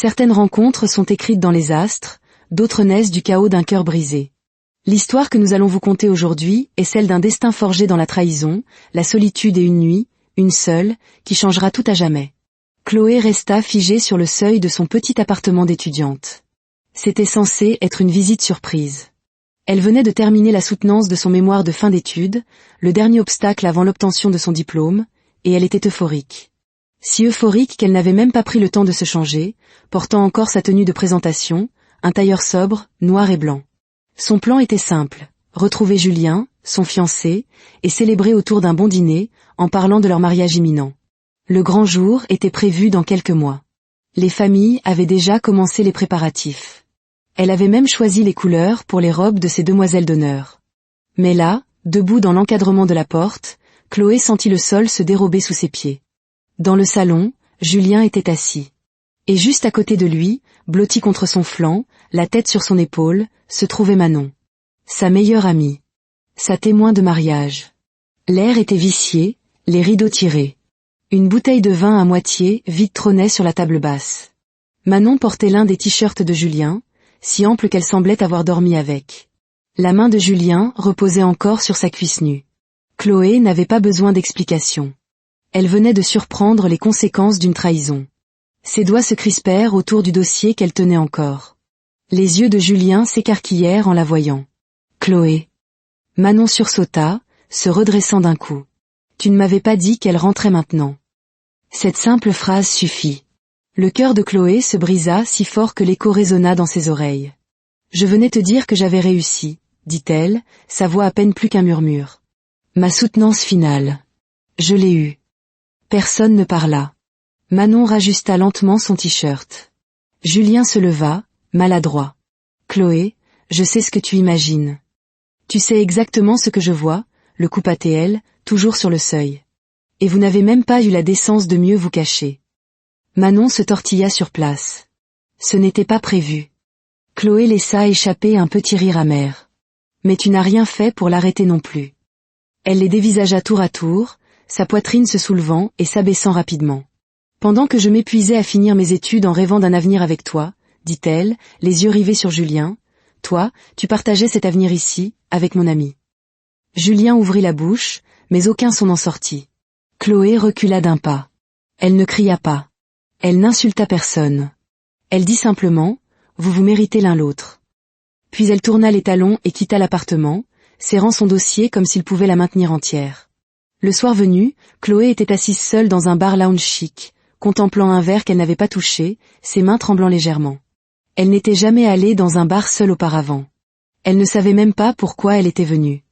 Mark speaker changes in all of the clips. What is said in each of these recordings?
Speaker 1: Certaines rencontres sont écrites dans les astres, d'autres naissent du chaos d'un cœur brisé. L'histoire que nous allons vous conter aujourd'hui est celle d'un destin forgé dans la trahison, la solitude et une nuit, une seule, qui changera tout à jamais. Chloé resta figée sur le seuil de son petit appartement d'étudiante. C'était censé être une visite surprise. Elle venait de terminer la soutenance de son mémoire de fin d'études, le dernier obstacle avant l'obtention de son diplôme, et elle était euphorique. Si euphorique qu'elle n'avait même pas pris le temps de se changer, portant encore sa tenue de présentation, un tailleur sobre, noir et blanc. Son plan était simple, retrouver Julien, son fiancé, et célébrer autour d'un bon dîner, en parlant de leur mariage imminent. Le grand jour était prévu dans quelques mois. Les familles avaient déjà commencé les préparatifs. Elle avait même choisi les couleurs pour les robes de ses demoiselles d'honneur. Mais là, debout dans l'encadrement de la porte, Chloé sentit le sol se dérober sous ses pieds. Dans le salon, Julien était assis. Et juste à côté de lui, blotti contre son flanc, la tête sur son épaule, se trouvait Manon. Sa meilleure amie. Sa témoin de mariage. L'air était vicié, les rideaux tirés. Une bouteille de vin à moitié vide trônait sur la table basse. Manon portait l'un des t-shirts de Julien, si ample qu'elle semblait avoir dormi avec. La main de Julien reposait encore sur sa cuisse nue. Chloé n'avait pas besoin d'explication. Elle venait de surprendre les conséquences d'une trahison. Ses doigts se crispèrent autour du dossier qu'elle tenait encore. Les yeux de Julien s'écarquillèrent en la voyant. « Chloé !» Manon sursauta, se redressant d'un coup. « Tu ne m'avais pas dit qu'elle rentrait maintenant. » Cette simple phrase suffit. Le cœur de Chloé se brisa si fort que l'écho résonna dans ses oreilles. « Je venais te dire que j'avais réussi, » dit-elle, sa voix à peine plus qu'un murmure. « Ma soutenance finale. Je l'ai eue. » Personne ne parla. Manon rajusta lentement son t-shirt. Julien se leva, maladroit. « Chloé, je sais ce que tu imagines. Tu sais exactement ce que je vois, le coupa-t-elle, toujours sur le seuil. Et vous n'avez même pas eu la décence de mieux vous cacher. » Manon se tortilla sur place. Ce n'était pas prévu. Chloé laissa échapper un petit rire amer. Mais tu n'as rien fait pour l'arrêter non plus. Elle les dévisagea tour à tour, sa poitrine se soulevant et s'abaissant rapidement. Pendant que je m'épuisais à finir mes études en rêvant d'un avenir avec toi, dit-elle, les yeux rivés sur Julien, toi, tu partageais cet avenir ici, avec mon ami. Julien ouvrit la bouche, mais aucun son n'en sortit. Chloé recula d'un pas. Elle ne cria pas. Elle n'insulta personne. Elle dit simplement, « Vous vous méritez l'un l'autre. » Puis elle tourna les talons et quitta l'appartement, serrant son dossier comme s'il pouvait la maintenir entière. Le soir venu, Chloé était assise seule dans un bar lounge chic, contemplant un verre qu'elle n'avait pas touché, ses mains tremblant légèrement. Elle n'était jamais allée dans un bar seule auparavant. Elle ne savait même pas pourquoi elle était venue.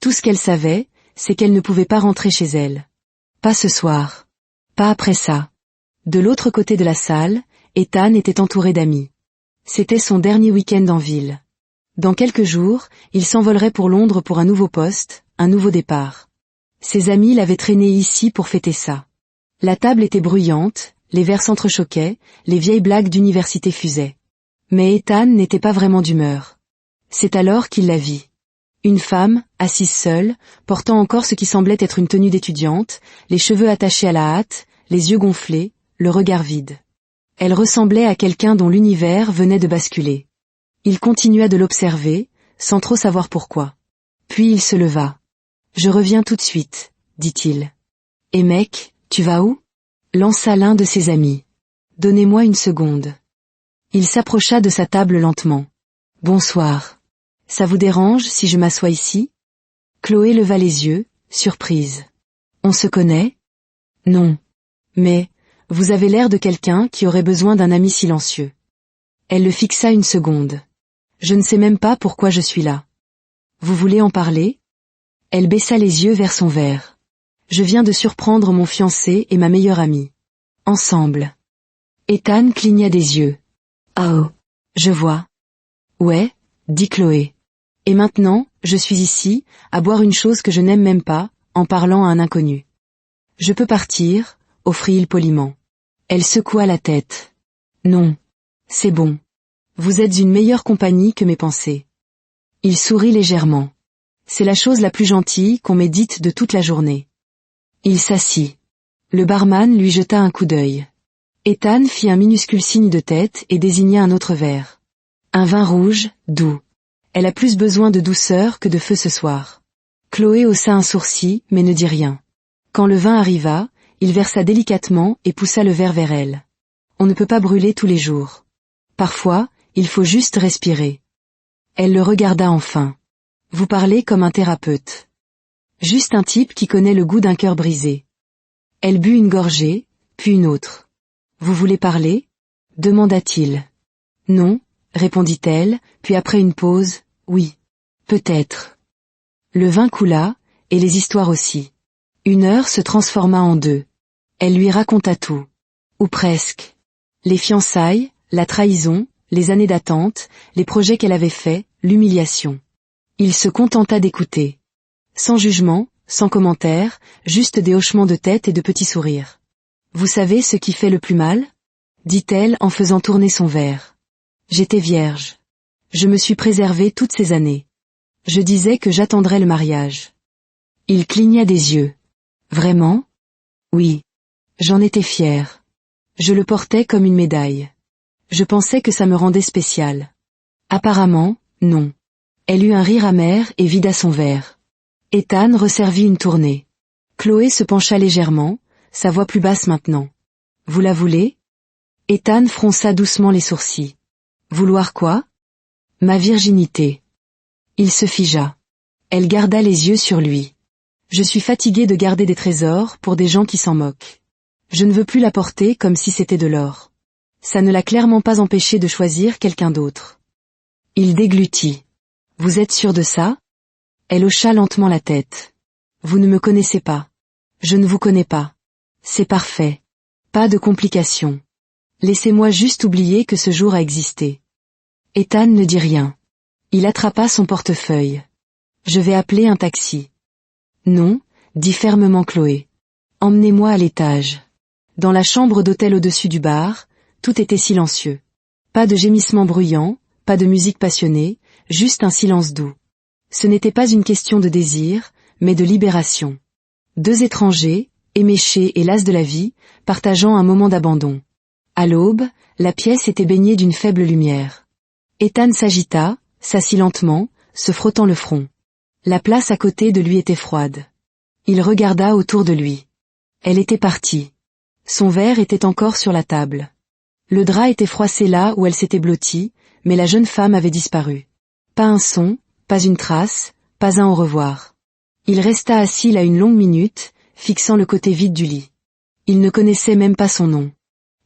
Speaker 1: Tout ce qu'elle savait, c'est qu'elle ne pouvait pas rentrer chez elle. Pas ce soir. Pas après ça. De l'autre côté de la salle, Ethan était entouré d'amis. C'était son dernier week-end en ville. Dans quelques jours, il s'envolerait pour Londres pour un nouveau poste, un nouveau départ. Ses amis l'avaient traîné ici pour fêter ça. La table était bruyante, les verres s'entrechoquaient, les vieilles blagues d'université fusaient. Mais Ethan n'était pas vraiment d'humeur. C'est alors qu'il la vit. Une femme, assise seule, portant encore ce qui semblait être une tenue d'étudiante, les cheveux attachés à la hâte, les yeux gonflés, le regard vide. Elle ressemblait à quelqu'un dont l'univers venait de basculer. Il continua de l'observer, sans trop savoir pourquoi. Puis il se leva. « Je reviens tout de suite, » dit-il. « Et mec, tu vas où ?» lança l'un de ses amis. « Donnez-moi une seconde. » Il s'approcha de sa table lentement. « Bonsoir. Ça vous dérange si je m'assois ici ?» Chloé leva les yeux, surprise. « On se connaît ?»« Non. Mais, vous avez l'air de quelqu'un qui aurait besoin d'un ami silencieux. » Elle le fixa une seconde. « Je ne sais même pas pourquoi je suis là. Vous voulez en parler ?» Elle baissa les yeux vers son verre. « Je viens de surprendre mon fiancé et ma meilleure amie. Ensemble. » Ethan cligna des yeux. « Oh, je vois. »« Ouais, » dit Chloé. « Et maintenant, je suis ici, à boire une chose que je n'aime même pas, en parlant à un inconnu. »« Je peux partir ?» offrit-il poliment. Elle secoua la tête. « Non. C'est bon. Vous êtes une meilleure compagnie que mes pensées. » Il sourit légèrement. « C'est la chose la plus gentille qu'on m'ait dite de toute la journée. » Il s'assit. Le barman lui jeta un coup d'œil. Ethan fit un minuscule signe de tête et désigna un autre verre. Un vin rouge, doux. Elle a plus besoin de douceur que de feu ce soir. Chloé haussa un sourcil, mais ne dit rien. Quand le vin arriva, il versa délicatement et poussa le verre vers elle. On ne peut pas brûler tous les jours. Parfois, il faut juste respirer. Elle le regarda enfin. Vous parlez comme un thérapeute. Juste un type qui connaît le goût d'un cœur brisé. Elle but une gorgée, puis une autre. Vous voulez parler ? Demanda-t-il. Non, répondit-elle, puis après une pause, oui. Peut-être. Le vin coula, et les histoires aussi. 1 heure se transforma en 2. Elle lui raconta tout. Ou presque. Les fiançailles, la trahison, les années d'attente, les projets qu'elle avait faits, l'humiliation. Il se contenta d'écouter. Sans jugement, sans commentaire, juste des hochements de tête et de petits sourires. Vous savez ce qui fait le plus mal ? Dit-elle en faisant tourner son verre. J'étais vierge. Je me suis préservée toutes ces années. Je disais que j'attendrais le mariage. Il cligna des yeux. Vraiment ? Oui. J'en étais fière. Je le portais comme une médaille. Je pensais que ça me rendait spéciale. Apparemment, non. Elle eut un rire amer et vida son verre. Ethan resservit une tournée. Chloé se pencha légèrement, sa voix plus basse maintenant. Vous la voulez ? Ethan fronça doucement les sourcils. Vouloir quoi ? Ma virginité. Il se figea. Elle garda les yeux sur lui. Je suis fatiguée de garder des trésors pour des gens qui s'en moquent. Je ne veux plus la porter comme si c'était de l'or. Ça ne l'a clairement pas empêché de choisir quelqu'un d'autre. Il déglutit. Vous êtes sûr de ça ? Elle hocha lentement la tête. Vous ne me connaissez pas. Je ne vous connais pas. C'est parfait. Pas de complications. Laissez-moi juste oublier que ce jour a existé. Ethan ne dit rien. Il attrapa son portefeuille. Je vais appeler un taxi. Non, dit fermement Chloé. Emmenez-moi à l'étage. Dans la chambre d'hôtel au-dessus du bar, tout était silencieux. Pas de gémissements bruyants, pas de musique passionnée, juste un silence doux. Ce n'était pas une question de désir, mais de libération. 2 étrangers, éméchés et las de la vie, partageant un moment d'abandon. À l'aube, la pièce était baignée d'une faible lumière. Ethan s'agita, s'assit lentement, se frottant le front. La place à côté de lui était froide. Il regarda autour de lui. Elle était partie. Son verre était encore sur la table. Le drap était froissé là où elle s'était blottie, mais la jeune femme avait disparu. Pas un son, pas une trace, pas un au revoir. Il resta assis là une longue minute, fixant le côté vide du lit. Il ne connaissait même pas son nom.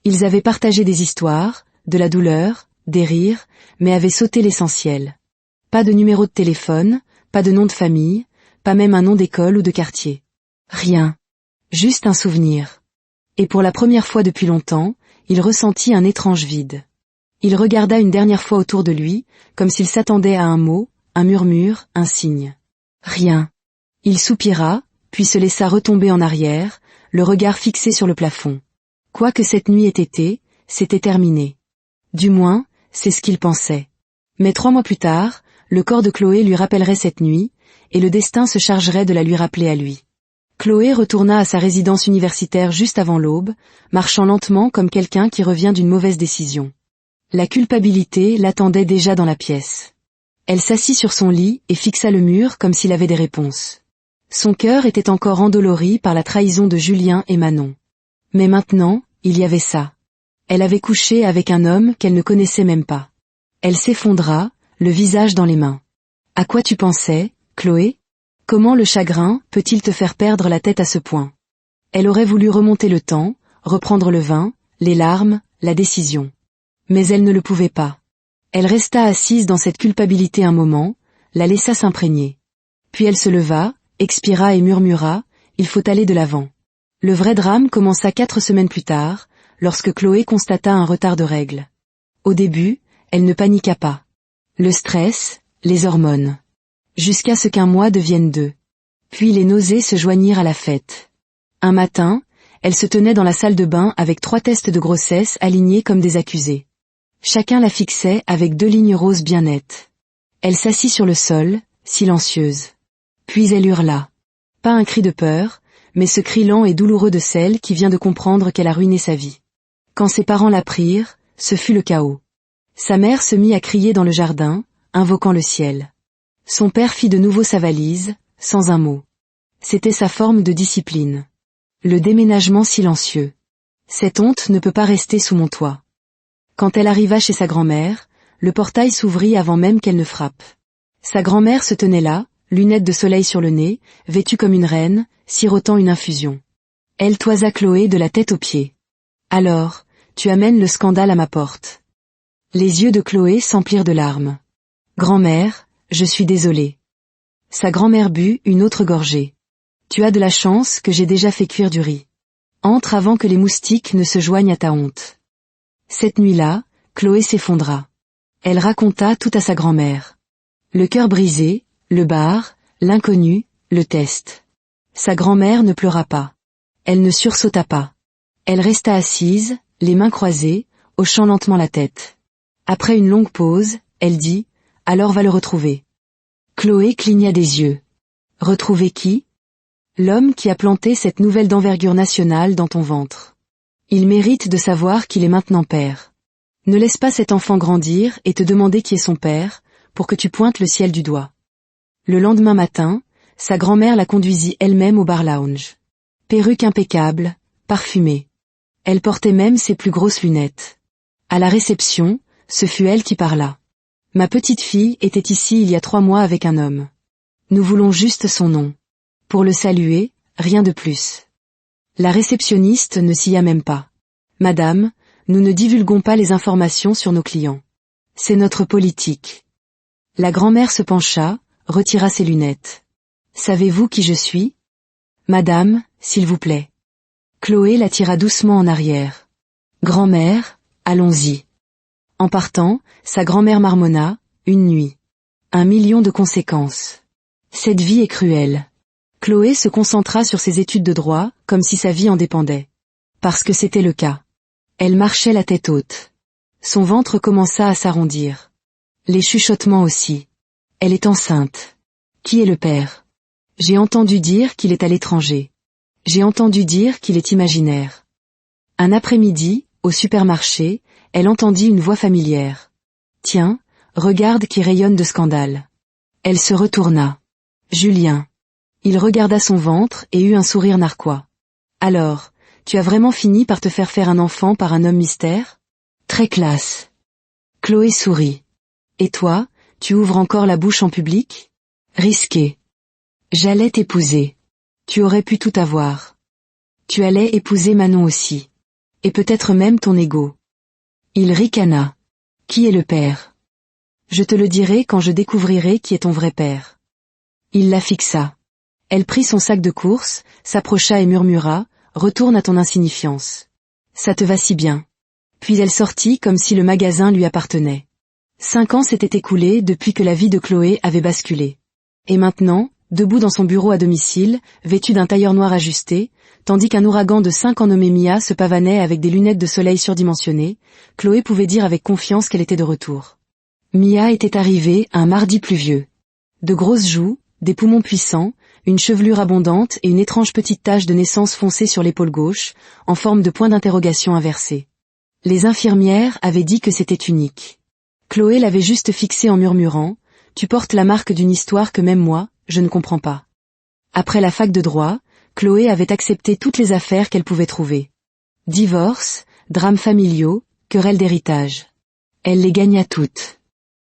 Speaker 1: Ils avaient partagé des histoires, de la douleur, des rires, mais avaient sauté l'essentiel. Pas de numéro de téléphone, pas de nom de famille, pas même un nom d'école ou de quartier. Rien. Juste un souvenir. Et pour la première fois depuis longtemps, il ressentit un étrange vide. Il regarda une dernière fois autour de lui, comme s'il s'attendait à un mot, un murmure, un signe. Rien. Il soupira, puis se laissa retomber en arrière, le regard fixé sur le plafond. Quoi que cette nuit ait été, c'était terminé. Du moins, c'est ce qu'il pensait. Mais 3 mois plus tard, le corps de Chloé lui rappellerait cette nuit, et le destin se chargerait de la lui rappeler à lui. Chloé retourna à sa résidence universitaire juste avant l'aube, marchant lentement comme quelqu'un qui revient d'une mauvaise décision. La culpabilité l'attendait déjà dans la pièce. Elle s'assit sur son lit et fixa le mur comme s'il avait des réponses. Son cœur était encore endolori par la trahison de Julien et Manon. Mais maintenant, il y avait ça. Elle avait couché avec un homme qu'elle ne connaissait même pas. Elle s'effondra, le visage dans les mains. À quoi tu pensais, Chloé ? Comment le chagrin peut-il te faire perdre la tête à ce point ? Elle aurait voulu remonter le temps, reprendre le vin, les larmes, la décision. Mais elle ne le pouvait pas. Elle resta assise dans cette culpabilité un moment, la laissa s'imprégner. Puis elle se leva, expira et murmura, il faut aller de l'avant. Le vrai drame commença 4 semaines plus tard, lorsque Chloé constata un retard de règles. Au début, elle ne paniqua pas. Le stress, les hormones. Jusqu'à ce qu'1 mois devienne 2. Puis les nausées se joignirent à la fête. Un matin, elle se tenait dans la salle de bain avec 3 tests de grossesse alignés comme des accusés. Chacun la fixait avec 2 lignes roses bien nettes. Elle s'assit sur le sol, silencieuse. Puis elle hurla. Pas un cri de peur, mais ce cri lent et douloureux de celle qui vient de comprendre qu'elle a ruiné sa vie. Quand ses parents la prirent, ce fut le chaos. Sa mère se mit à crier dans le jardin, invoquant le ciel. Son père fit de nouveau sa valise, sans un mot. C'était sa forme de discipline. Le déménagement silencieux. Cette honte ne peut pas rester sous mon toit. Quand elle arriva chez sa grand-mère, le portail s'ouvrit avant même qu'elle ne frappe. Sa grand-mère se tenait là, lunettes de soleil sur le nez, vêtue comme une reine, sirotant une infusion. Elle toisa Chloé de la tête aux pieds. « Alors, tu amènes le scandale à ma porte. » Les yeux de Chloé s'emplirent de larmes. « Grand-mère, je suis désolée. » Sa grand-mère but une autre gorgée. « Tu as de la chance que j'ai déjà fait cuire du riz. Entre avant que les moustiques ne se joignent à ta honte. » Cette nuit-là, Chloé s'effondra. Elle raconta tout à sa grand-mère. Le cœur brisé, le bar, l'inconnu, le test. Sa grand-mère ne pleura pas. Elle ne sursauta pas. Elle resta assise, les mains croisées, hochant lentement la tête. Après une longue pause, elle dit « Alors va le retrouver. » Chloé cligna des yeux. « Retrouver qui ? » L'homme qui a planté cette nouvelle d'envergure nationale dans ton ventre. Il mérite de savoir qu'il est maintenant père. Ne laisse pas cet enfant grandir et te demander qui est son père, pour que tu pointes le ciel du doigt. Le lendemain matin, sa grand-mère la conduisit elle-même au bar lounge. Perruque impeccable, parfumée. Elle portait même ses plus grosses lunettes. À la réception, ce fut elle qui parla. « Ma petite fille était ici il y a 3 mois avec un homme. Nous voulons juste son nom. Pour le saluer, rien de plus. » La réceptionniste ne s'y a même pas. « Madame, nous ne divulguons pas les informations sur nos clients. C'est notre politique. » La grand-mère se pencha, retira ses lunettes. « Savez-vous qui je suis ? » ?»« Madame, s'il vous plaît. » Chloé la tira doucement en arrière. « Grand-mère, allons-y. » En partant, sa grand-mère marmonna, « Une nuit. 1 million de conséquences. Cette vie est cruelle. » Chloé se concentra sur ses études de droit, comme si sa vie en dépendait. Parce que c'était le cas. Elle marchait la tête haute. Son ventre commença à s'arrondir. Les chuchotements aussi. Elle est enceinte. Qui est le père ? J'ai entendu dire qu'il est à l'étranger. J'ai entendu dire qu'il est imaginaire. Un après-midi, au supermarché, elle entendit une voix familière. Tiens, regarde qui rayonne de scandale. Elle se retourna. Julien. Il regarda son ventre et eut un sourire narquois. Alors, tu as vraiment fini par te faire un enfant par un homme mystère ? Très classe. Chloé sourit. Et toi, tu ouvres encore la bouche en public ? Risqué. J'allais t'épouser. Tu aurais pu tout avoir. Tu allais épouser Manon aussi. Et peut-être même ton égo. Il ricana. Qui est le père ? Je te le dirai quand je découvrirai qui est ton vrai père. Il la fixa. Elle prit son sac de course, s'approcha et murmura, « Retourne à ton insignifiance. Ça te va si bien. » Puis elle sortit comme si le magasin lui appartenait. 5 ans s'étaient écoulés depuis que la vie de Chloé avait basculé. Et maintenant, debout dans son bureau à domicile, vêtue d'un tailleur noir ajusté, tandis qu'un ouragan de 5 ans nommé Mia se pavanait avec des lunettes de soleil surdimensionnées, Chloé pouvait dire avec confiance qu'elle était de retour. Mia était arrivée un mardi pluvieux. De grosses joues, des poumons puissants, une chevelure abondante et une étrange petite tache de naissance foncée sur l'épaule gauche, en forme de point d'interrogation inversé. Les infirmières avaient dit que c'était unique. Chloé l'avait juste fixé en murmurant « Tu portes la marque d'une histoire que même moi, je ne comprends pas. » Après la fac de droit, Chloé avait accepté toutes les affaires qu'elle pouvait trouver. Divorce, drames familiaux, querelles d'héritage. Elle les gagna toutes.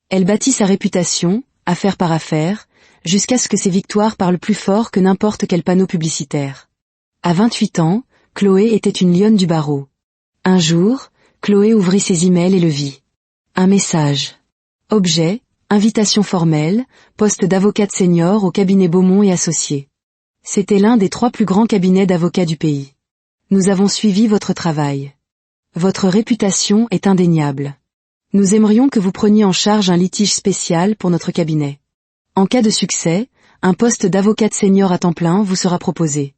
Speaker 1: Elle bâtit sa réputation, affaire par affaire, jusqu'à ce que ses victoires parlent plus fort que n'importe quel panneau publicitaire. À 28 ans, Chloé était une lionne du barreau. Un jour, Chloé ouvrit ses emails et le vit. Un message. Objet, invitation formelle, poste d'avocate senior au cabinet Beaumont et Associés. C'était l'un des 3 plus grands cabinets d'avocats du pays. Nous avons suivi votre travail. Votre réputation est indéniable. Nous aimerions que vous preniez en charge un litige spécial pour notre cabinet. En cas de succès, un poste d'avocate senior à temps plein vous sera proposé.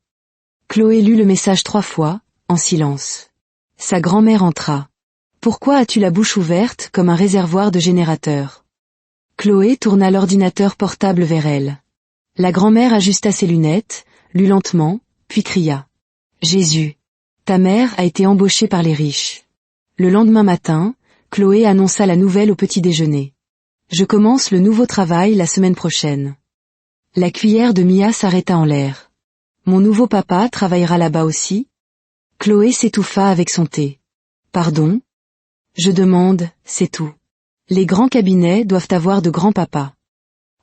Speaker 1: Chloé lut le message 3 fois, en silence. Sa grand-mère entra. Pourquoi as-tu la bouche ouverte comme un réservoir de générateur ? Chloé tourna l'ordinateur portable vers elle. La grand-mère ajusta ses lunettes, lut lentement, puis cria. Jésus. Ta mère a été embauchée par les riches. Le lendemain matin, Chloé annonça la nouvelle au petit déjeuner. Je commence le nouveau travail la semaine prochaine. La cuillère de Mia s'arrêta en l'air. Mon nouveau papa travaillera là-bas aussi? Chloé s'étouffa avec son thé. Pardon? Je demande, c'est tout. Les grands cabinets doivent avoir de grands papas.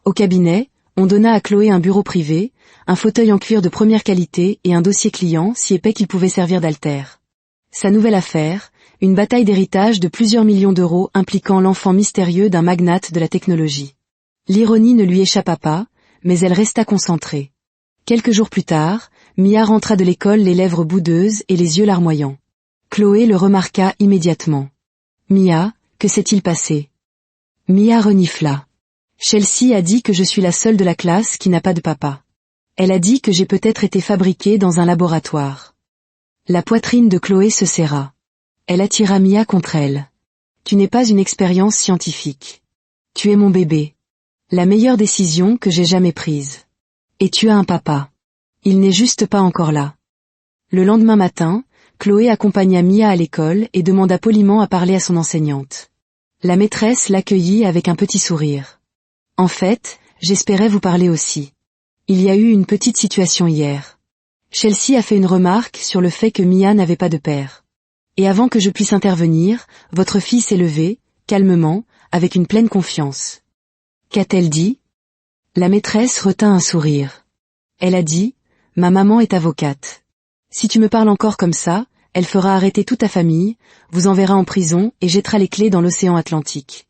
Speaker 1: Au cabinet, on donna à Chloé un bureau privé, un fauteuil en cuir de première qualité et un dossier client si épais qu'il pouvait servir d'haltère. Sa nouvelle affaire, une bataille d'héritage de plusieurs millions d'euros impliquant l'enfant mystérieux d'un magnate de la technologie. L'ironie ne lui échappa pas, mais elle resta concentrée. Quelques jours plus tard, Mia rentra de l'école les lèvres boudeuses et les yeux larmoyants. Chloé le remarqua immédiatement. « Mia, que s'est-il passé ?» Mia renifla. « Chelsea a dit que je suis la seule de la classe qui n'a pas de papa. Elle a dit que j'ai peut-être été fabriquée dans un laboratoire. » La poitrine de Chloé se serra. Elle attira Mia contre elle. « Tu n'es pas une expérience scientifique. Tu es mon bébé. La meilleure décision que j'ai jamais prise. Et tu as un papa. Il n'est juste pas encore là. » Le lendemain matin, Chloé accompagna Mia à l'école et demanda poliment à parler à son enseignante. La maîtresse l'accueillit avec un petit sourire. « En fait, j'espérais vous parler aussi. Il y a eu une petite situation hier. Chelsea a fait une remarque sur le fait que Mia n'avait pas de père. Et avant que je puisse intervenir, votre fille s'est levée, calmement, avec une pleine confiance. Qu'a-t-elle dit ? La maîtresse retint un sourire. Elle a dit, « Ma maman est avocate. Si tu me parles encore comme ça, elle fera arrêter toute ta famille, vous enverra en prison et jettera les clés dans l'océan Atlantique.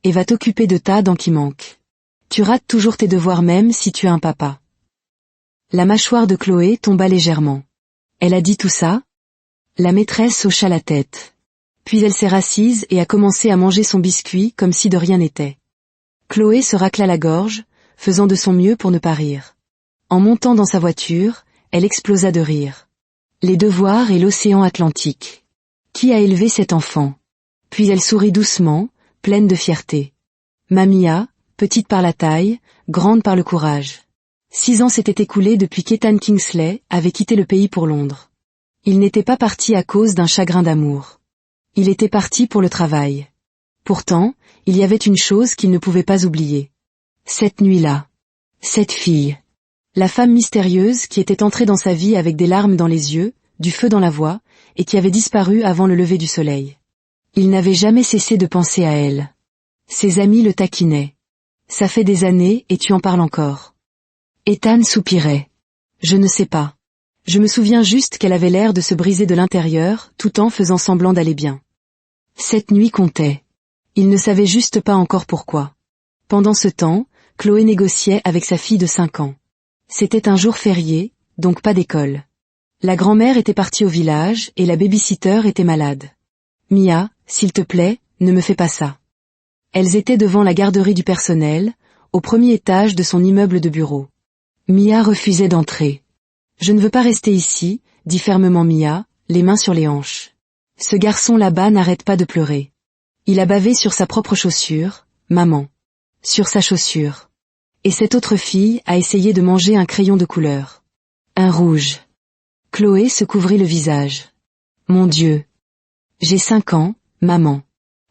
Speaker 1: Et va t'occuper de ta dent qui manque. Tu rates toujours tes devoirs même si tu as un papa. » La mâchoire de Chloé tomba légèrement. Elle a dit tout ça ? La maîtresse hocha la tête. Puis elle s'est rassise et a commencé à manger son biscuit comme si de rien n'était. Chloé se racla la gorge, faisant de son mieux pour ne pas rire. En montant dans sa voiture, elle explosa de rire. Les devoirs et l'océan Atlantique. Qui a élevé cet enfant ? Puis elle sourit doucement, pleine de fierté. Mia, petite par la taille, grande par le courage. 6 ans s'étaient écoulés depuis qu'Ethan Kingsley avait quitté le pays pour Londres. Il n'était pas parti à cause d'un chagrin d'amour. Il était parti pour le travail. Pourtant, il y avait une chose qu'il ne pouvait pas oublier. Cette nuit-là. Cette fille. La femme mystérieuse qui était entrée dans sa vie avec des larmes dans les yeux, du feu dans la voix, et qui avait disparu avant le lever du soleil. Il n'avait jamais cessé de penser à elle. Ses amis le taquinaient. Ça fait des années et tu en parles encore. Ethan soupirait. Je ne sais pas. Je me souviens juste qu'elle avait l'air de se briser de l'intérieur, tout en faisant semblant d'aller bien. Cette nuit comptait. Il ne savait juste pas encore pourquoi. Pendant ce temps, Chloé négociait avec sa fille de 5 ans. C'était un jour férié, donc pas d'école. La grand-mère était partie au village et la baby-sitter était malade. Mia, s'il te plaît, ne me fais pas ça. Elles étaient devant la garderie du personnel, au premier étage de son immeuble de bureau. Mia refusait d'entrer. Je ne veux pas rester ici, dit fermement Mia, les mains sur les hanches. Ce garçon là-bas n'arrête pas de pleurer. Il a bavé sur sa propre chaussure, maman. Sur sa chaussure. Et cette autre fille a essayé de manger un crayon de couleur. Un rouge. Chloé se couvrit le visage. Mon Dieu. J'ai 5 ans, maman.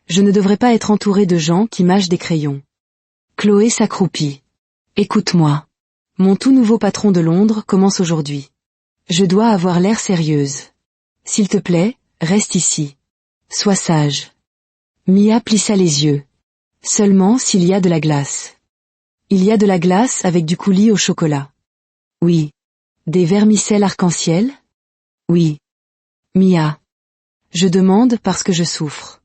Speaker 1: Je ne devrais pas être entourée de gens qui mâchent des crayons. Chloé s'accroupit. Écoute-moi. Mon tout nouveau patron de Londres commence aujourd'hui. Je dois avoir l'air sérieuse. S'il te plaît, reste ici. Sois sage. Mia plissa les yeux. Seulement s'il y a de la glace. Il y a de la glace avec du coulis au chocolat. Oui. Des vermicelles arc-en-ciel ? Oui. Mia. Je demande parce que je souffre.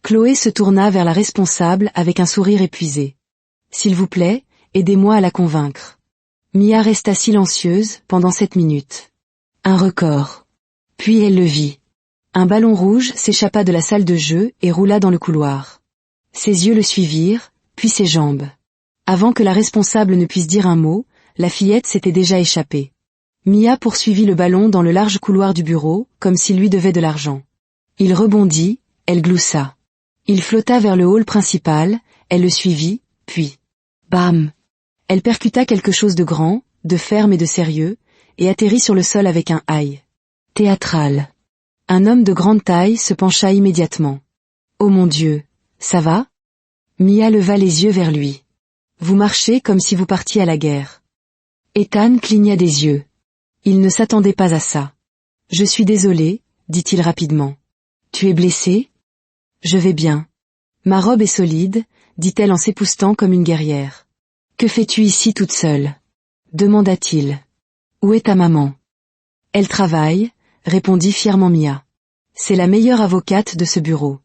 Speaker 1: Chloé se tourna vers la responsable avec un sourire épuisé. S'il vous plaît, aidez-moi à la convaincre. Mia resta silencieuse pendant 7 minutes. Un record. Puis elle le vit. Un ballon rouge s'échappa de la salle de jeu et roula dans le couloir. Ses yeux le suivirent, puis ses jambes. Avant que la responsable ne puisse dire un mot, la fillette s'était déjà échappée. Mia poursuivit le ballon dans le large couloir du bureau, comme s'il lui devait de l'argent. Il rebondit, elle gloussa. Il flotta vers le hall principal, elle le suivit, puis... Bam! Elle percuta quelque chose de grand, de ferme et de sérieux, et atterrit sur le sol avec un aïe. Théâtral. Un homme de grande taille se pencha immédiatement. « Oh mon Dieu, ça va ?» Mia leva les yeux vers lui. « Vous marchez comme si vous partiez à la guerre. » Ethan cligna des yeux. Il ne s'attendait pas à ça. « Je suis désolé, » dit-il rapidement. « Tu es blessé ? » « Je vais bien. Ma robe est solide, » dit-elle en s'époussetant comme une guerrière. « Que fais-tu ici toute seule ?» demanda-t-il. « Où est ta maman ?»« Elle travaille, » répondit fièrement Mia. « C'est la meilleure avocate de ce bureau. »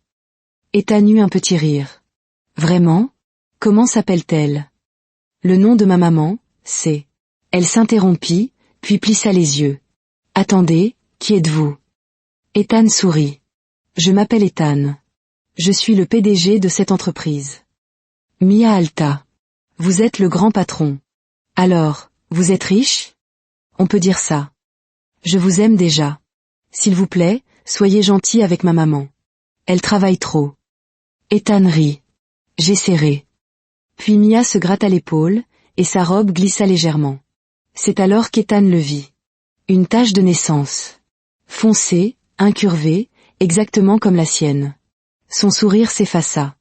Speaker 1: Ethan eut un petit rire. « Vraiment ? Comment s'appelle-t-elle ?»« Le nom de ma maman, c'est... » Elle s'interrompit, puis plissa les yeux. « Attendez, qui êtes-vous » Ethan sourit. « Je m'appelle Ethan. Je suis le PDG de cette entreprise. » Mia haleta. « Vous êtes le grand patron. Alors, vous êtes riche ? » « On peut dire ça. Je vous aime déjà. S'il vous plaît, soyez gentil avec ma maman. Elle travaille trop. » Ethan rit. « J'ai serré. » Puis Mia se gratta l'épaule, et sa robe glissa légèrement. C'est alors qu'Ethan le vit. Une tache de naissance. Foncée, incurvée, exactement comme la sienne. Son sourire s'effaça.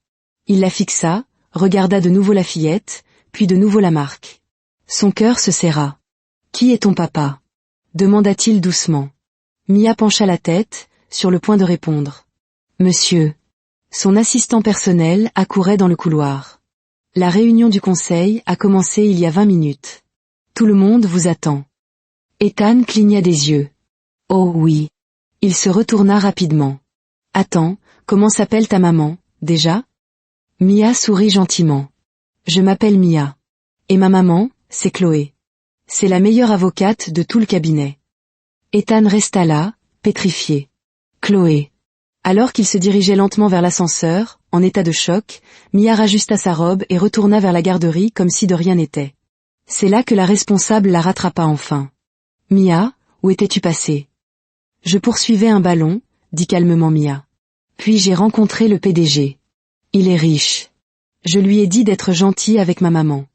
Speaker 1: Il la fixa, regarda de nouveau la fillette, puis de nouveau la marque. Son cœur se serra. « Qui est ton papa ?» demanda-t-il doucement. Mia pencha la tête, sur le point de répondre. « Monsieur. » Son assistant personnel accourait dans le couloir. « La réunion du conseil a commencé il y a 20 minutes. Tout le monde vous attend. » Ethan cligna des yeux. « Oh oui. » Il se retourna rapidement. « Attends, comment s'appelle ta maman, déjà ?» Mia sourit gentiment. « Je m'appelle Mia. Et ma maman, c'est Chloé. C'est la meilleure avocate de tout le cabinet. » Ethan resta là, pétrifié. Chloé. Alors qu'il se dirigeait lentement vers l'ascenseur, en état de choc, Mia rajusta sa robe et retourna vers la garderie comme si de rien n'était. C'est là que la responsable la rattrapa enfin. « Mia, où étais-tu passée ?»« Je poursuivais un ballon, » dit calmement Mia. « Puis j'ai rencontré le PDG. Il est riche. Je lui ai dit d'être gentil avec ma maman. »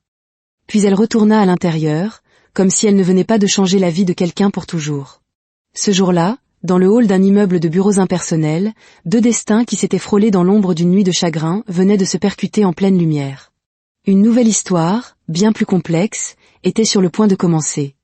Speaker 1: Puis elle retourna à l'intérieur, comme si elle ne venait pas de changer la vie de quelqu'un pour toujours. Ce jour-là, dans le hall d'un immeuble de bureaux impersonnels, deux destins qui s'étaient frôlés dans l'ombre d'une nuit de chagrin venaient de se percuter en pleine lumière. Une nouvelle histoire, bien plus complexe, était sur le point de commencer.